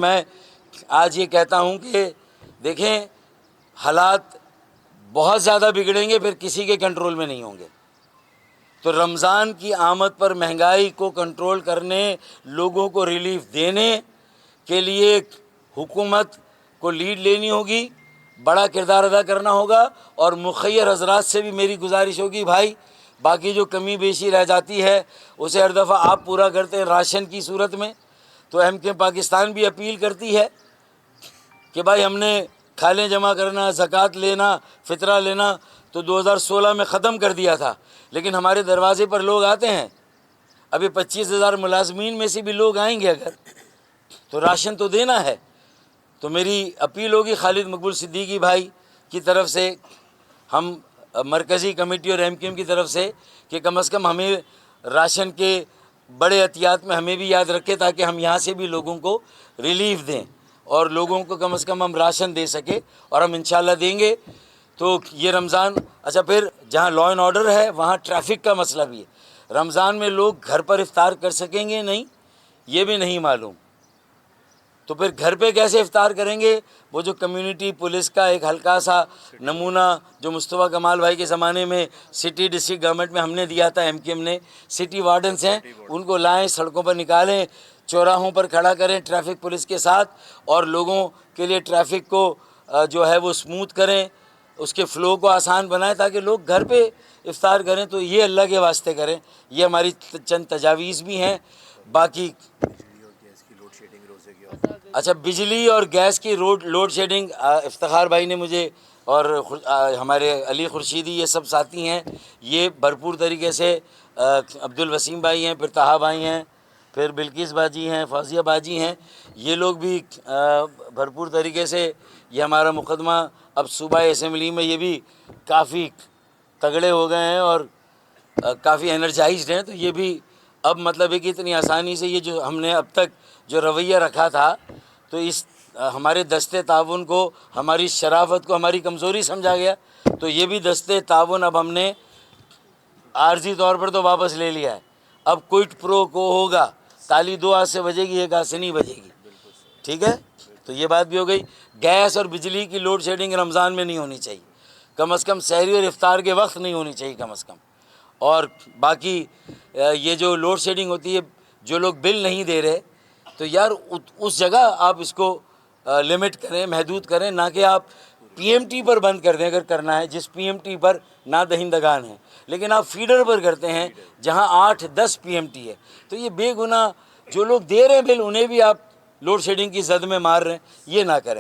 मैं आज ये कहता हूँ कि देखें, हालात बहुत ज़्यादा बिगड़ेंगे, फिर किसी के कंट्रोल में नहीं होंगे। तो रमज़ान की आमद पर महंगाई को कंट्रोल करने, लोगों को रिलीफ देने के लिए हुकूमत को लीड लेनी होगी, बड़ा किरदार अदा करना होगा। और मुखय्यर हजरात से भी मेरी गुजारिश होगी, भाई बाकी जो कमी बेशी रह जाती है उसे हर दफ़ा आप पूरा करते हैं राशन की सूरत में। तो MK पाकिस्तान भी अपील करती है कि भाई हमने खालें जमा करना, ज़कात लेना, फ़ितरा लेना तो 2016 में ख़त्म कर दिया था, लेकिन हमारे दरवाज़े पर लोग आते हैं। अभी 25,000 मुलाजमीन में से भी लोग आएंगे अगर, तो राशन तो देना है। तो मेरी अपील होगी खालिद मकबूल सिद्दीकी भाई की तरफ से, हम मरकज़ी कमेटी और MKM की तरफ से, कि कम से कम हमें राशन के बड़े एहतियात में हमें भी याद रखें, ताकि हम यहाँ से भी लोगों को रिलीफ़ दें और लोगों को कम से कम हम राशन दे सके, और हम इंशाल्लाह देंगे। तो ये रमज़ान, अच्छा फिर जहाँ लॉ एंड ऑर्डर है वहाँ ट्रैफिक का मसला भी है। रमज़ान में लोग घर पर इफ्तार कर सकेंगे नहीं, ये भी नहीं मालूम। तो फिर घर पे कैसे इफ्तार करेंगे? वो जो कम्युनिटी पुलिस का एक हल्का सा नमूना जो मुस्तफ़ा कमाल भाई के ज़माने में सिटी डिस्ट्रिक्ट गवर्नमेंट में हमने दिया था, MKM ने, सिटी वार्डन्स हैं, उनको लाएं, सड़कों पर निकालें, चौराहों पर खड़ा करें ट्रैफिक पुलिस के साथ, और लोगों के लिए ट्रैफिक को जो है वो स्मूथ करें, उसके फ़्लो को आसान बनाएं ताकि लोग घर पे इफ्तार करें। तो ये अल्लाह के वास्ते करें, ये हमारी चंद तजावीज़ भी हैं। बाकी अच्छा, बिजली और गैस की लोड शेडिंग, इफ्तिखार भाई ने मुझे और हमारे अली खुर्शीदी, ये सब साथी हैं, ये भरपूर तरीके से, अब्दुल वसीम भाई हैं, फिर ताहा भाई हैं, फिर बिल्किस बाजी हैं, फौजिया बाजी हैं, ये लोग भी भरपूर तरीके से, ये हमारा मुकदमा अब सूबाई असम्बली में ये भी काफ़ी तगड़े हो गए हैं और काफ़ी एनर्जाइज्ड हैं। तो ये भी अब मतलब है कि इतनी आसानी से ये जो हमने अब तक जो रवैया रखा था, तो इस हमारे दस्ते ताउन को, हमारी शराफत को हमारी कमज़ोरी समझा गया। तो ये भी दस्ते ताउन अब हमने आर्जी तौर पर तो वापस ले लिया है। अब क्विड प्रो को होगा, ताली 2 हाथ से बजेगी, 1 हाथ से नहीं बजेगी, ठीक है। तो ये बात भी हो गई। गैस और बिजली की लोड शेडिंग रमज़ान में नहीं होनी चाहिए, कम से कम सहरी और इफ्तार के वक्त नहीं होनी चाहिए कम से कम। और बाकी ये जो लोड शेडिंग होती है, जो लोग बिल नहीं दे रहे, तो यार उस जगह आप इसको लिमिट करें, महदूद करें, ना कि आप PMT पर बंद कर दें अगर करना है, जिस PMT पर ना दहिंदगान है, लेकिन आप फीडर पर करते हैं जहां 8-10 PMT है। तो ये बेगुनाह जो लोग दे रहे हैं बिल, उन्हें भी आप लोड शेडिंग की जद में मार रहे हैं, ये ना करें।